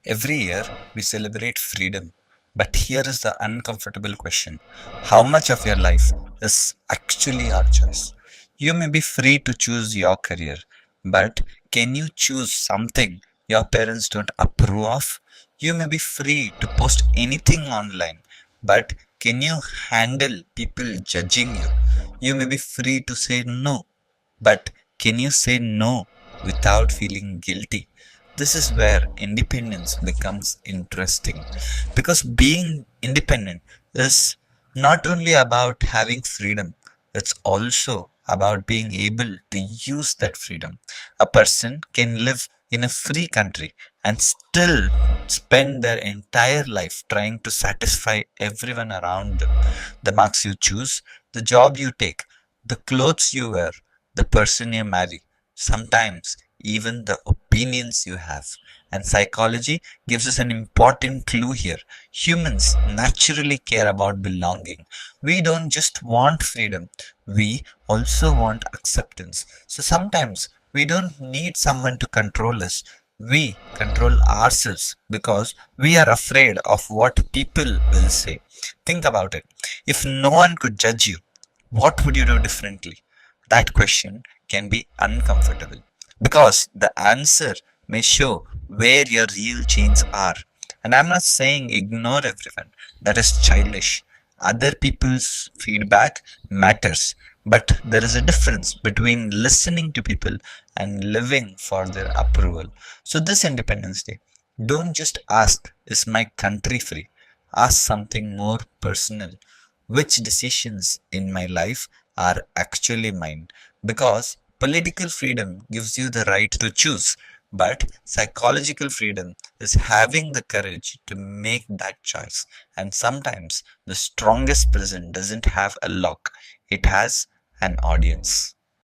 Every year we celebrate freedom, but here is the uncomfortable question. How much of your life is actually our choice? You may be free to choose your career, but can you choose something your parents don't approve of? You may be free to post anything online, but can you handle people judging you? You may be free to say no, but can you say no without feeling guilty? This is where independence becomes interesting because being independent is not only about having freedom, it's also about being able to use that freedom. A person can live in a free country and still spend their entire life trying to satisfy everyone around them. The marks you choose, the job you take, the clothes you wear, the person you marry, sometimes even the opinions you have. And psychology gives us an important clue here. Humans naturally care about belonging. We don't just want freedom, we also want acceptance. So sometimes we don't need someone to control us. We control ourselves because we are afraid of what people will say. Think about it. If no one could judge you, what would you do differently? That question can be uncomfortable because the answer may show where your real chains are. And I'm not saying ignore everyone, that is childish. Other people's feedback matters, but there is a difference between listening to people and living for their approval. So, this Independence Day, don't just ask, is my country free? Ask something more personal. Which decisions in my life are actually mine? Because political freedom gives you the right to choose, but psychological freedom is having the courage to make that choice. And sometimes the strongest prison doesn't have a lock, it has an audience.